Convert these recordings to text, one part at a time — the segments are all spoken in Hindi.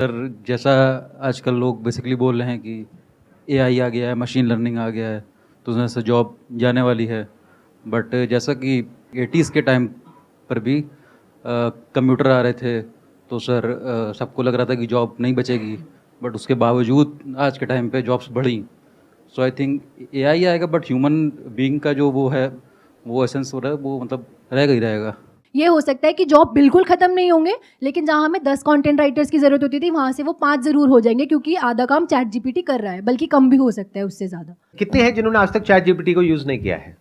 सर जैसा आजकल लोग बेसिकली बोल रहे हैं कि एआई आ गया है, मशीन लर्निंग आ गया है, तो उसमें से जॉब जाने वाली है। बट जैसा कि 80s के टाइम पर भी कंप्यूटर आ रहे थे, तो सर सबको लग रहा था कि जॉब नहीं बचेगी, बट उसके बावजूद आज के टाइम पे जॉब्स बढ़ी। सो आई थिंक एआई आएगा, बट ह्यूमन बीइंग का जो वो है, वो एसेंस हो रहा है, वो मतलब रहेगा ही रहेगा। ये हो सकता है कि जॉब बिल्कुल खत्म नहीं होंगे, लेकिन जहां हमें 10 कंटेंट राइटर्स की जरूरत होती थी वहां से वो 5 जरूर हो जाएंगे, क्योंकि आधा काम चैट जीपीटी कर रहा है, बल्कि कम भी हो सकता है उससे ज्यादा। कितने हैं जिन्होंने आज तक चैट जीपीटी को यूज नहीं किया है?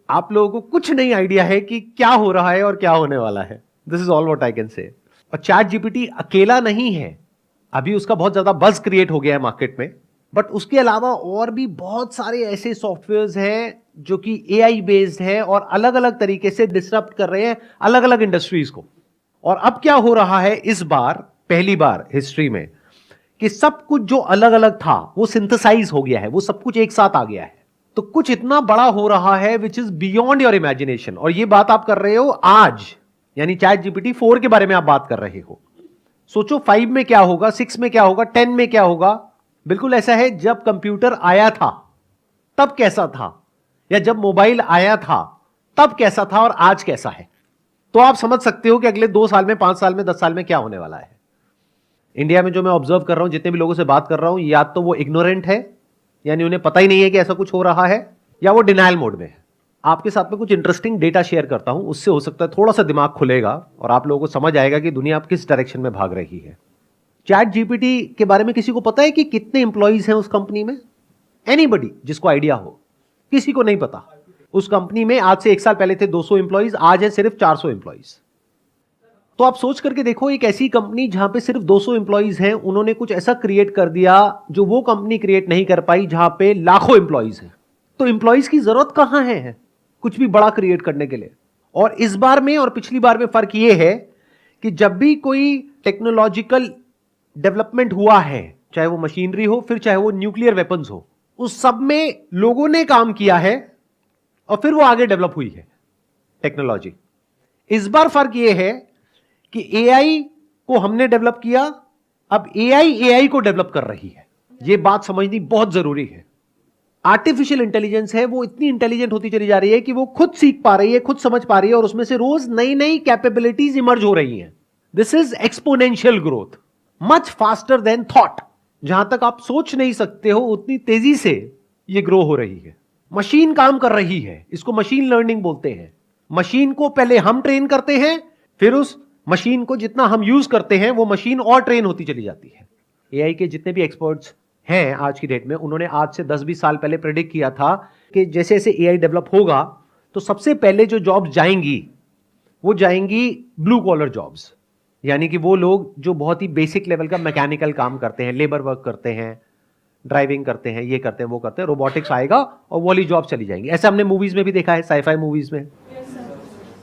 आप लोगों को कुछ नहीं आइडिया है कि क्या हो रहा है और क्या होने वाला है। This is all what I can say. और चैट जीपीटी अकेला नहीं है, अभी उसका बहुत ज्यादा बज क्रिएट हो गया है मार्केट में, बट उसके अलावा और भी बहुत सारे ऐसे सॉफ्टवेयर्स हैं जो कि एआई बेस्ड है और अलग अलग तरीके से डिसरप्ट कर रहे हैं अलग अलग इंडस्ट्रीज को। और अब क्या हो रहा है इस बार, पहली बार हिस्ट्री में, कि सब कुछ जो अलग अलग था वो सिंथेसाइज हो गया है, वो सब कुछ एक साथ आ गया है। तो कुछ इतना बड़ा हो रहा है which is beyond your imagination. और ये बात आप कर रहे हो आज, यानी चैट जीपीटी 4 के बारे में आप बात कर रहे हो। सोचो 5 में क्या होगा, 6 में क्या होगा, 10 में क्या होगा। बिल्कुल ऐसा है, जब कंप्यूटर आया था तब कैसा था, या जब मोबाइल आया था तब कैसा था, और आज कैसा है। तो आप समझ सकते हो कि अगले 2 साल में, 5 साल में, 10 साल में क्या होने वाला है। इंडिया में जो मैं ऑब्जर्व कर रहा हूं, जितने भी लोगों से बात कर रहा हूं, या तो वो इग्नोरेंट है, यानी उन्हें पता ही नहीं है कि ऐसा कुछ हो रहा है, या वो डिनायल मोड में है। आपके साथ में कुछ इंटरेस्टिंग डेटा शेयर करता हूं, उससे हो सकता है थोड़ा सा दिमाग खुलेगा और आप लोगों को समझ आएगा कि दुनिया अब किस डायरेक्शन में भाग रही है। चैट जीपीटी के बारे में किसी को पता है कि कितने इंप्लॉइज हैं उस कंपनी में? एनीबडी जिसको आइडिया हो? किसी को नहीं पता। उस कंपनी में आज से 1 साल पहले थे 200 इंप्लॉइज, आज है सिर्फ 400 इंप्लॉइज। तो आप सोच करके देखो, एक ऐसी कंपनी जहां पे सिर्फ 200 इंप्लॉइज हैं, उन्होंने कुछ ऐसा क्रिएट कर दिया जो वो कंपनी क्रिएट नहीं कर पाई जहां पे लाखों इंप्लॉइज हैं। तो इंप्लॉइज की जरूरत कहां है कुछ भी बड़ा क्रिएट करने के लिए। और इस बार में और पिछली बार में फर्क यह है कि जब भी कोई टेक्नोलॉजिकल डेवलपमेंट हुआ है, चाहे वो मशीनरी हो, फिर चाहे वो न्यूक्लियर वेपन्स हो, उस सब में लोगों ने काम किया है और फिर वो आगे डेवलप हुई है टेक्नोलॉजी। इस बार फर्क यह है कि एआई को हमने डेवलप किया, अब एआई को डेवलप कर रही है। यह बात समझनी बहुत जरूरी है। आर्टिफिशियल इंटेलिजेंस है, वो इतनी इंटेलिजेंट होती चली जा रही है कि वो खुद सीख पा रही है, खुद समझ पा रही है, और उसमें से रोज नई नई कैपेबिलिटीज इमर्ज हो रही हैं। This is exponential growth, much faster than thought. जहां तक आप सोच नहीं सकते हो उतनी तेजी से यह ग्रो हो रही है। मशीन काम कर रही है, इसको मशीन लर्निंग बोलते हैं। मशीन को पहले हम ट्रेन करते हैं, फिर उस मशीन को जितना हम यूज करते हैं वो मशीन और ट्रेन होती चली जाती है। एआई के जितने भी एक्सपर्ट्स हैं आज की डेट में, उन्होंने आज से 10-20 साल पहले प्रेडिक्ट किया था कि जैसे जैसे एआई डेवलप होगा तो सबसे पहले जो जॉब्स जाएंगी वो जाएंगी ब्लू कॉलर जॉब्स, यानी कि वो लोग जो बहुत ही बेसिक लेवल का मैकेनिकल काम करते हैं, लेबर वर्क करते हैं, ड्राइविंग करते हैं, ये करते हैं, वो करते हैं। रोबोटिक्स आएगा और वो वाली जॉब चली जाएंगी। ऐसा हमने मूवीज में भी देखा है, साइफाई मूवीज में।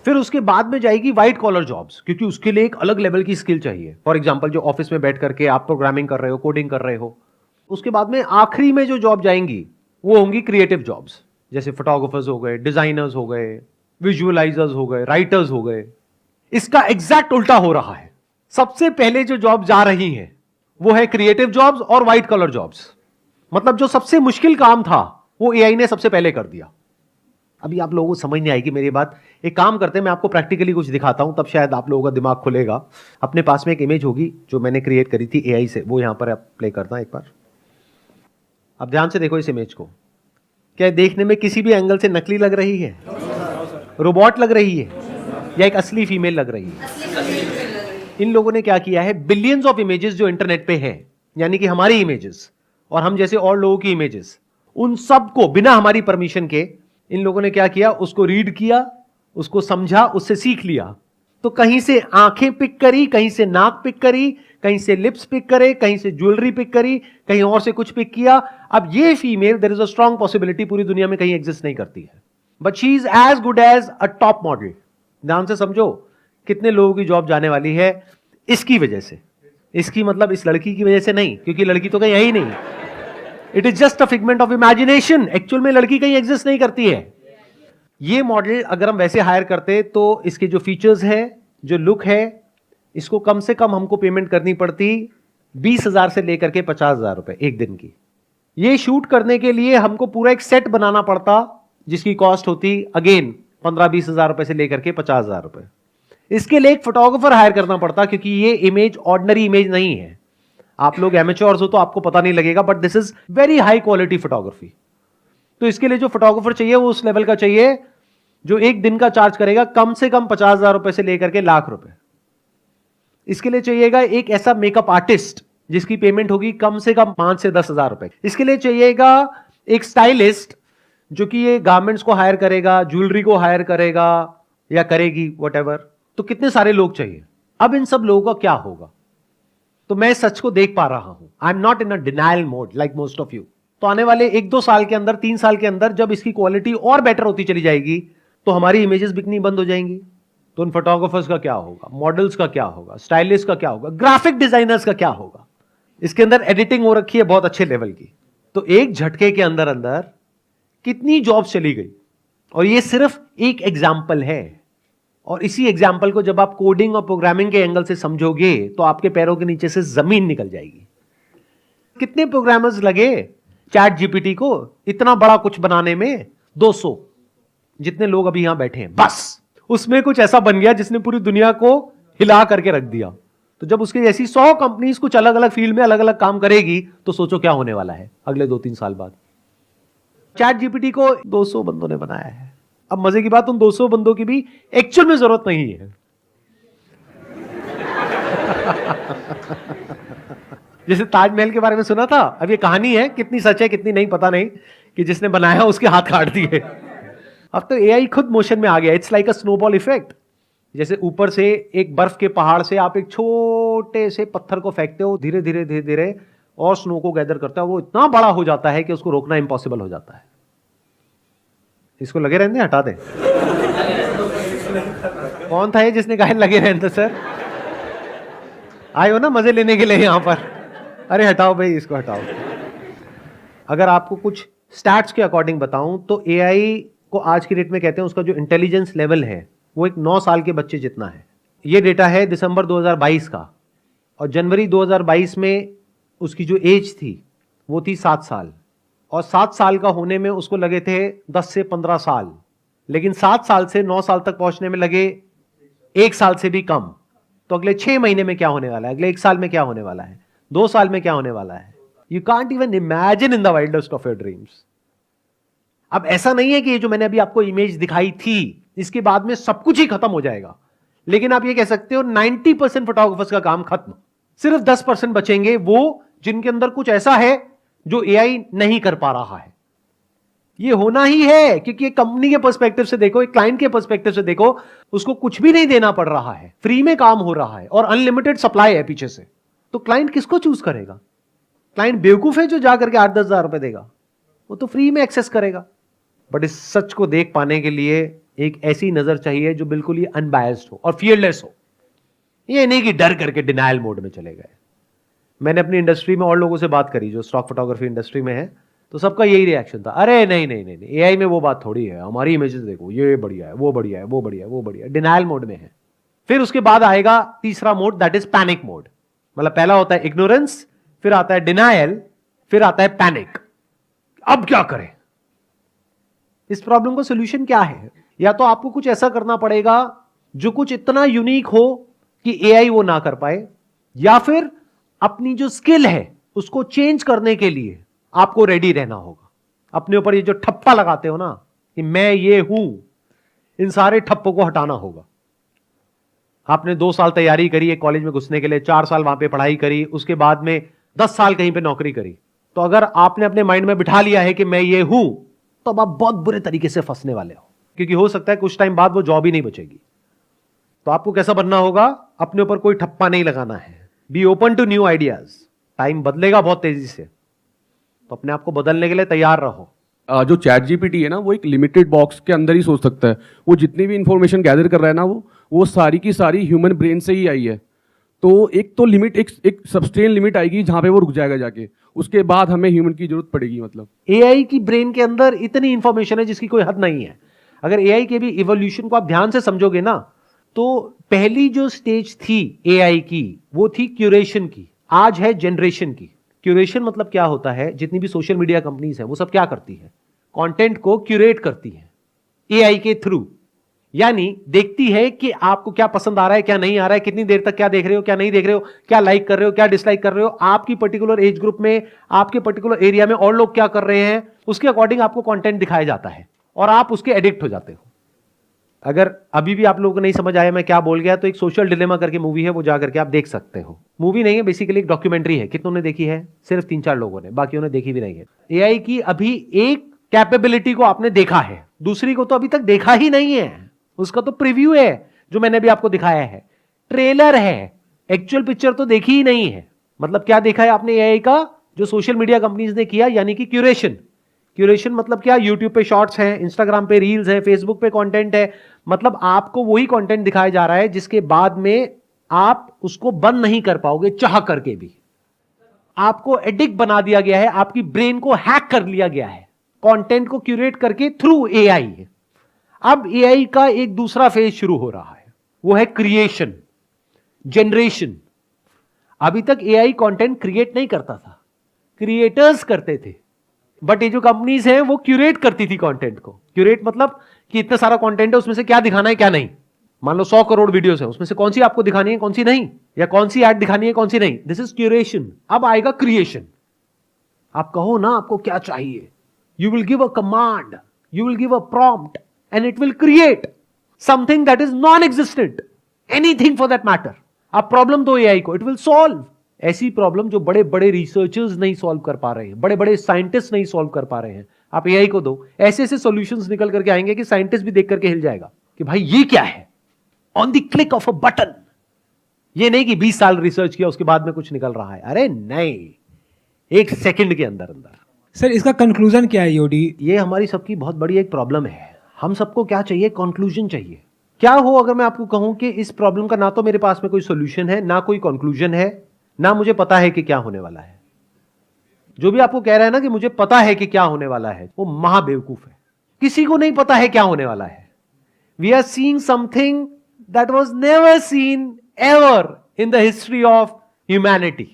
फिर उसके बाद में जाएगी व्हाइट कॉलर जॉब्स, क्योंकि उसके लिए एक अलग लेवल की स्किल चाहिए। फॉर एग्जांपल जो ऑफिस में बैठ करके आप प्रोग्रामिंग कर रहे हो, कोडिंग कर रहे हो। उसके बाद में आखिरी में जो जॉब जाएंगी वो होंगी क्रिएटिव जॉब्स, जैसे फोटोग्राफर्स हो गए, डिजाइनर्स हो गए, विजुअलाइजर्स हो गए, राइटर्स हो गए। इसका एग्जैक्ट उल्टा हो रहा है। सबसे पहले जो जॉब जा रही हैं वो है क्रिएटिव जॉब्स और व्हाइट कॉलर जॉब्स। मतलब जो सबसे मुश्किल काम था वो एआई ने सबसे पहले कर दिया। अभी आप लोगों को समझ नहीं आएगी मेरी बात। एक काम करते हैं, मैं आपको प्रैक्टिकली कुछ दिखाता हूं, तब शायद आप लोगों का दिमाग खुलेगा। अपने पास में एक इमेज होगी जो मैंने क्रिएट करी थी एआई से, वो यहां पर आप प्ले करता हूं एक बार। अब ध्यान से देखो इस इमेज को। क्या देखने में किसी भी एंगल से नकली लग रही है? रोबोट लग रही है या एक असली फीमेल लग रही है? इन लोगों ने क्या किया है, बिलियंस ऑफ इमेजेस जो इंटरनेट पे हैं, यानी कि हमारी इमेजेस और हम जैसे और लोगों की इमेजेस, उन सब को बिना हमारी परमिशन के इन लोगों ने क्या किया, उसको रीड किया, उसको समझा, उससे सीख लिया। तो कहीं से आंखें पिक करी, कहीं से नाक पिक करी, कहीं से लिप्स पिक करे, कहीं से ज्वेलरी पिक करी, कहीं और से कुछ पिक किया। अब ये female, there is a strong possibility, पूरी दुनिया में कहीं एग्जिस्ट नहीं करती है, but she is as good as a top model. ध्यान से समझो कितने लोगों की जॉब जाने वाली है इसकी वजह से। इसकी मतलब इस लड़की की वजह से नहीं, क्योंकि लड़की तो कहीं है ही नहीं। It is just a figment of imagination. Actual में लड़की कहीं एग्जिस्ट नहीं करती है। ये मॉडल अगर हम वैसे हायर करते तो इसके जो फीचर्स है, जो लुक है, इसको कम से कम हमको पेमेंट करनी पड़ती 20,000 से लेकर के 50,000 रुपए एक दिन की। ये शूट करने के लिए हमको पूरा एक सेट बनाना पड़ता जिसकी कॉस्ट होती अगेन 15-20,000 रुपए से लेकर के 50,000 रुपए। इसके लिए एक फोटोग्राफर हायर करना पड़ता क्योंकि ये इमेज ऑर्डिनरी इमेज नहीं है। आप लोग एमेच्योर्स हो तो आपको पता नहीं लगेगा, but this is very high quality photography. तो इसके लिए जो फोटोग्राफर चाहिए वो उस लेवल का चाहिए जो एक दिन का चार्ज करेगा कम से कम 50,000 रुपए से लेकर के लाख रुपए। इसके लिए चाहिएगा एक ऐसा मेकअप आर्टिस्ट जिसकी पेमेंट होगी कम से कम 5 से 10,000 रुपए। इसके लिए चाहिएगा एक स्टाइलिस्ट जो कि ये गारमेंट्स को हायर करेगा, ज्वेलरी को हायर करेगा या करेगी व्हाटएवर। तो कितने सारे लोग चाहिए। अब इन सब लोगों का क्या होगा? तो मैं सच को देख पा रहा हूं। I am not in a denial mode like most of you. तो आने वाले 1-2 साल के अंदर, 3 साल के अंदर जब इसकी क्वालिटी और बेटर होती चली जाएगी तो हमारी इमेजेस बिकनी बंद हो जाएंगी। तो उन फोटोग्राफर्स का क्या होगा, मॉडल्स का क्या होगा, स्टाइलिस्ट का क्या होगा, ग्राफिक डिजाइनर्स का क्या होगा? इसके अंदर एडिटिंग हो रखी है बहुत अच्छे लेवल की। तो एक झटके के अंदर अंदर कितनी जॉब्स चली गई। और ये सिर्फ एक एग्जाम्पल है। और इसी एग्जाम्पल को जब आप कोडिंग और प्रोग्रामिंग के एंगल से समझोगे तो आपके पैरों के नीचे से जमीन निकल जाएगी। कितने प्रोग्रामर्स लगे चैट जीपीटी को इतना बड़ा कुछ बनाने में? 200 जितने लोग अभी यहां बैठे हैं, बस उसमें कुछ ऐसा बन गया जिसने पूरी दुनिया को हिला करके रख दिया। तो जब उसकी ऐसी 100 कंपनीज कुछ अलग अलग फील्ड में अलग अलग काम करेगी तो सोचो क्या होने वाला है अगले 2-3 साल बाद। चैट जीपीटी को 200 बंदों ने बनाया है। अब मजे की बात, उन 200 बंदों की भी एक्चुअल में जरूरत नहीं है। जैसे ताजमहल के बारे में सुना था, अब ये कहानी है, कितनी सच है कितनी नहीं पता नहीं, कि जिसने बनाया उसके हाथ काट दिए। अब तो एआई खुद मोशन में आ गया। It's like a snowball effect. जैसे ऊपर से एक बर्फ के पहाड़ से आप एक छोटे से पत्थर को फेंकते हो, धीरे धीरे धीरे धीरे और स्नो को गैदर करता है, वो इतना बड़ा हो जाता है कि उसको रोकना इम्पॉसिबल हो जाता है। इसको लगे रहने हटा दें। कौन था ये जिसने कहा लगे रहने? सर आए हो ना मजे लेने के लिए यहां पर? अरे हटाओ भाई, इसको हटाओ। अगर आपको कुछ स्टैट्स के अकॉर्डिंग बताऊं तो एआई को आज की डेट में कहते हैं उसका जो इंटेलिजेंस लेवल है वो एक 9 साल के बच्चे जितना है। ये डेटा है दिसंबर 2022 का, और जनवरी 2022 में उसकी जो एज थी वो थी 7 साल, और 7 साल का होने में उसको लगे थे 10 से 15 साल, लेकिन 7 साल से 9 साल तक पहुंचने में लगे 1 साल से भी कम। तो अगले 6 महीने में क्या होने वाला है, अगले 1 साल में क्या होने वाला है, 2 साल में क्या होने वाला है? You can't even imagine in the wildest of your dreams. अब ऐसा नहीं है कि ये जो मैंने अभी आपको इमेज दिखाई थी इसके बाद में सब कुछ ही खत्म हो जाएगा, लेकिन आप ये कह सकते हो 90% फोटोग्राफर्स का काम खत्म, सिर्फ 10% बचेंगे वो जिनके अंदर कुछ ऐसा है जो एआई नहीं कर पा रहा है। ये होना ही है, क्योंकि एक कंपनी के पर्सपेक्टिव से देखो, एक क्लाइंट के पर्सपेक्टिव से देखो, उसको कुछ भी नहीं देना पड़ रहा है, फ्री में काम हो रहा है और अनलिमिटेड सप्लाई है पीछे से। तो क्लाइंट किसको चूज करेगा? क्लाइंट बेवकूफ है जो जाकर के 8-10 हजार रुपए देगा? वो तो फ्री में एक्सेस करेगा। बट इस सच को देख पाने के लिए एक ऐसी नजर चाहिए जो बिल्कुल ही अनबायस्ड हो और फियरलेस हो। ये नहीं कि डर करके डिनायल मोड में चले गए। मैंने अपनी इंडस्ट्री में और लोगों से बात करी जो स्टॉक फोटोग्राफी इंडस्ट्री में है, तो सबका यही रिएक्शन था, अरे नहीं नहीं नहीं नहीं, एआई में वो बात थोड़ी है, हमारी इमेजेस देखो, ये बढ़िया है, वो बढ़िया है, वो बढ़िया है, वो बढ़िया है। डिनायल मोड में है। फिर उसके बाद आएगा तीसरा mode, that is panic mode. मतलब पहला होता है इग्नोरेंस, फिर आता है डिनायल, फिर आता है पैनिक। अब क्या करें? इस प्रॉब्लम का सोल्यूशन क्या है? या तो आपको कुछ ऐसा करना पड़ेगा जो कुछ इतना यूनिक हो कि एआई वो ना कर पाए, या फिर अपनी जो स्किल है उसको चेंज करने के लिए आपको रेडी रहना होगा। अपने ऊपर ये जो ठप्पा लगाते हो ना कि मैं ये हूं, इन सारे ठप्पों को हटाना होगा। आपने 2 साल तैयारी करी एक कॉलेज में घुसने के लिए, 4 साल वहां पे पढ़ाई करी, उसके बाद में 10 साल कहीं पे नौकरी करी, तो अगर आपने अपने माइंड में बिठा लिया है कि मैं ये हूं, तो अब आप बहुत बुरे तरीके से फंसने वाले हो, क्योंकि हो सकता है कुछ टाइम बाद वो जॉब ही नहीं बचेगी। तो आपको कैसा बनना होगा? अपने ऊपर कोई ठप्पा नहीं लगाना है। Be open to new ideas. Time बदलेगा बहुत तेजी से, तो अपने आप को बदलने के लिए तैयार रहो। जो चैट जीपीटी है ना, वो एक लिमिटेड बॉक्स के अंदर ही सोच सकता है। वो जितनी भी इंफॉर्मेशन गैदर कर रहा है ना, वो सारी की सारी ह्यूमन ब्रेन से ही आई है। तो एक तो लिमिट, एक सब्सटेन लिमिट आएगी जहां पे वो रुक जाएगा जाके, उसके बाद हमें ह्यूमन की जरूरत पड़ेगी। मतलब एआई की ब्रेन के अंदर इतनी इंफॉर्मेशन है जिसकी कोई हद नहीं है। अगर एआई के भी इवोल्यूशन को आप ध्यान से समझोगे ना, तो पहली जो स्टेज थी एआई की वो थी क्यूरेशन की, आज है जनरेशन की। क्यूरेशन मतलब क्या होता है, जितनी भी सोशल मीडिया कंपनीज हैं वो सब क्या करती है, कंटेंट को क्यूरेट करती है एआई के थ्रू। यानी देखती है कि आपको क्या पसंद आ रहा है, क्या नहीं आ रहा है, कितनी देर तक क्या देख रहे हो, क्या नहीं देख रहे हो, क्या लाइक कर रहे हो, क्या डिसलाइक कर रहे हो, आपकी पर्टिकुलर एज ग्रुप में, आपके पर्टिकुलर एरिया में और लोग क्या कर रहे हैं, उसके अकॉर्डिंग आपको कंटेंट दिखाया जाता है और आप उसके एडिक्ट हो जाते हो। अगर अभी भी आप लोगों को नहीं समझ आया मैं क्या बोल गया, तो एक सोशल डिलेमा करके मूवी है, वो जा करके आप देख सकते हो। मूवी नहीं है, बेसिकली एक डॉक्यूमेंट्री है। कितनों ने देखी है? सिर्फ 3-4 लोगों ने, बाकियों ने देखी भी नहीं है। एआई की अभी एक कैपेबिलिटी को आपने देखा है, दूसरी को तो अभी तक देखा ही नहीं है। उसका तो प्रीव्यू है जो मैंने भी आपको दिखाया है, ट्रेलर है, एक्चुअल पिक्चर तो देखी ही नहीं है। मतलब क्या देखा है आपने एआई का? जो सोशल मीडिया कंपनीज ने किया, यानी कि क्यूरेशन। क्यूरेशन मतलब क्या? यूट्यूब पे शॉर्ट्स हैं, इंस्टाग्राम पे रील्स है, फेसबुक पे कंटेंट है। मतलब आपको वही कंटेंट दिखाया जा रहा है जिसके बाद में आप उसको बंद नहीं कर पाओगे चाह करके भी। आपको एडिक्ट बना दिया गया है, आपकी ब्रेन को हैक कर लिया गया है कंटेंट को क्यूरेट करके थ्रू एआई। अब एआई का एक दूसरा फेज शुरू हो रहा है, वो है क्रिएशन, जनरेशन। अभी तक एआई कंटेंट क्रिएट नहीं करता था, क्रिएटर्स करते थे। बट ये जो कंपनीज हैं वो क्यूरेट करती थी कंटेंट को। क्यूरेट मतलब कि इतना सारा कंटेंट है, उसमें से क्या दिखाना है क्या नहीं। मान लो 100 करोड़ वीडियोस है, उसमें से कौन सी आपको दिखानी है कौन सी नहीं, या कौन सी ऐड दिखानी है कौन सी नहीं। This is curation. अब आएगा क्रिएशन। आप कहो ना आपको क्या चाहिए, you will give a command, you will give a prompt and it will create something that is non-existent, anything for that matter. आप प्रॉब्लम दो एआई को, it will solve। ऐसी प्रॉब्लम जो बड़े बड़े रिसर्चर्स नहीं सॉल्व कर पा रहे हैं, बड़े बड़े साइंटिस्ट नहीं सॉल्व कर पा रहे हैं, आप एआई को दो, ऐसे ऐसे सॉल्यूशंस निकल करके आएंगे कि साइंटिस्ट भी देख करके हिल जाएगा कि भाई ये क्या है, on the click of a button. ये नहीं कि 20 साल रिसर्च किया उसके बाद में कुछ निकल रहा है, अरे नहीं, एक सेकंड के अंदर अंदर। सर इसका कंक्लूजन क्या है योडी? ये हमारी सबकी बहुत बड़ी एक प्रॉब्लम है। हम सबको क्या चाहिए? कंक्लूजन चाहिए। क्या हो अगर मैं आपको कहूं कि इस प्रॉब्लम का ना तो मेरे पास में कोई सॉल्यूशन है, ना कोई कंक्लूजन है, ना मुझे पता है कि क्या होने वाला है। जो भी आपको कह रहा है ना कि मुझे पता है कि क्या होने वाला है, वो महाबेवकूफ है। किसी को नहीं पता है क्या होने वाला है। We are seeing something that was never seen ever in the history of humanity.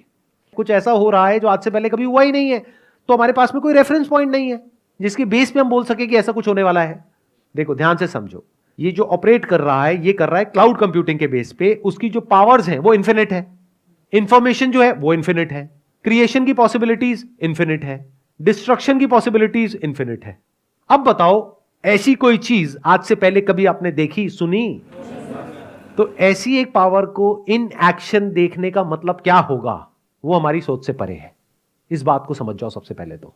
कुछ ऐसा हो रहा है जो आज से पहले कभी हुआ ही नहीं है, तो हमारे पास में कोई रेफरेंस पॉइंट नहीं है जिसके बेस पे हम बोल सके कि ऐसा कुछ होने वाला है। देखो ध्यान से समझो, ये जो ऑपरेट कर रहा है, ये कर रहा है क्लाउड कंप्यूटिंग के बेस पे। उसकी जो पावर्स हैं वो इन्फिनिट है, इंफॉर्मेशन जो है वो इन्फिनिट है, क्रिएशन की पॉसिबिलिटीज इन्फिनिट है, डिस्ट्रक्शन की पॉसिबिलिटीज इन्फिनिट है। अब बताओ, ऐसी कोई चीज आज से पहले कभी आपने देखी, सुनी? तो ऐसी एक पावर को इन एक्शन देखने का मतलब क्या होगा, वो हमारी सोच से परे है। इस बात को समझ जाओ सबसे पहले तो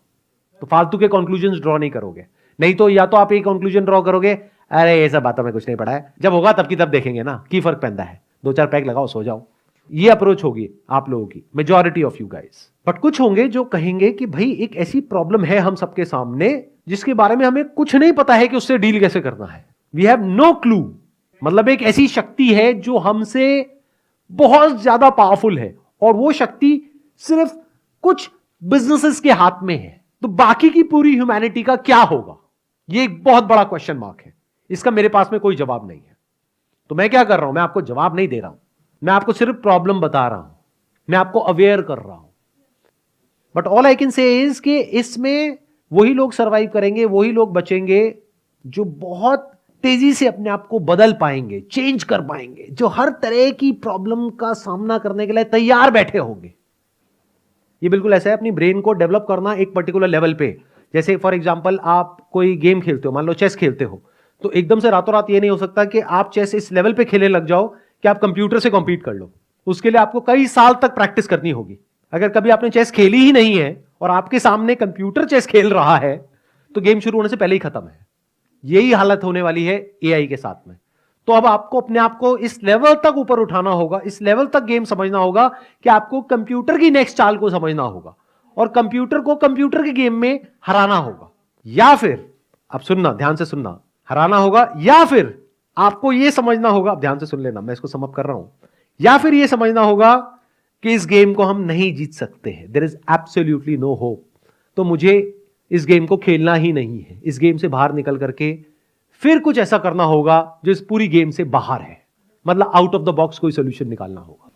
फालतू के कंक्लूजन्स ड्रॉ नहीं करोगे। नहीं तो या तो आप एक कंक्लूजन ड्रॉ करोगे, अरे ये सब बातों में कुछ नहीं पड़ा है, जब होगा तब की तब देखेंगे ना, की फर्क पैदा है, 2-4 पैक लगाओ सो जाओ। ये अप्रोच होगी आप लोगों की, majority of you guys. But कुछ होंगे जो कहेंगे कि भाई एक ऐसी प्रॉब्लम है हम सबके सामने जिसके बारे में हमें कुछ नहीं पता है कि उससे डील कैसे करना है। We have no clue. मतलब एक ऐसी शक्ति है जो हमसे बहुत ज्यादा पावरफुल है, और वो शक्ति सिर्फ कुछ बिजनेसेस के हाथ में है। तो बाकी की पूरी ह्यूमैनिटी का क्या होगा? ये एक बहुत बड़ा क्वेश्चन मार्क है। इसका मेरे पास में कोई जवाब नहीं है। तो मैं क्या कर रहा हूं? मैं आपको जवाब नहीं दे रहा हूं, मैं आपको सिर्फ प्रॉब्लम बता रहा हूं, मैं आपको अवेयर कर रहा हूं। But all I can say is कि इसमें वही लोग सर्वाइव करेंगे, वही लोग बचेंगे जो बहुत तेजी से अपने आप को बदल पाएंगे, चेंज कर पाएंगे, जो हर तरह की प्रॉब्लम का सामना करने के लिए तैयार बैठे होंगे। ये बिल्कुल ऐसा है अपनी ब्रेन को डेवलप करना एक पर्टिकुलर लेवल पे। जैसे फॉर एग्जांपल आप कोई गेम खेलते हो, मान लो चेस खेलते हो, तो एकदम से रातों रात ये नहीं हो सकता कि आप चेस इस लेवल पे खेलने लग जाओ कि आप कंप्यूटर से कॉम्पीट कर लो। उसके लिए आपको कई साल तक प्रैक्टिस करनी होगी। अगर कभी आपने चेस खेली ही नहीं है और आपके सामने कंप्यूटर चेस खेल रहा है, तो गेम शुरू होने से पहले ही खत्म है। यही हालत होने वाली है एआई के साथ में। तो अब आपको अपने आप को इस लेवल तक ऊपर उठाना होगा, इस लेवल तक गेम समझना होगा कि आपको कंप्यूटर की नेक्स्ट चाल को समझना होगा और कंप्यूटर को कंप्यूटर के गेम में हराना होगा। या फिर, अब सुनना, ध्यान से सुनना, हराना होगा, या फिर आपको यह समझना होगा, अब ध्यान से सुन लेना, मैं इसको समअप कर रहा हूं, या फिर यह समझना होगा कि इस गेम को हम नहीं जीत सकते हैं, there is absolutely no hope. तो मुझे इस गेम को खेलना ही नहीं है, इस गेम से बाहर निकल करके फिर कुछ ऐसा करना होगा जो इस पूरी गेम से बाहर है। मतलब आउट ऑफ द बॉक्स कोई सोल्यूशन निकालना होगा।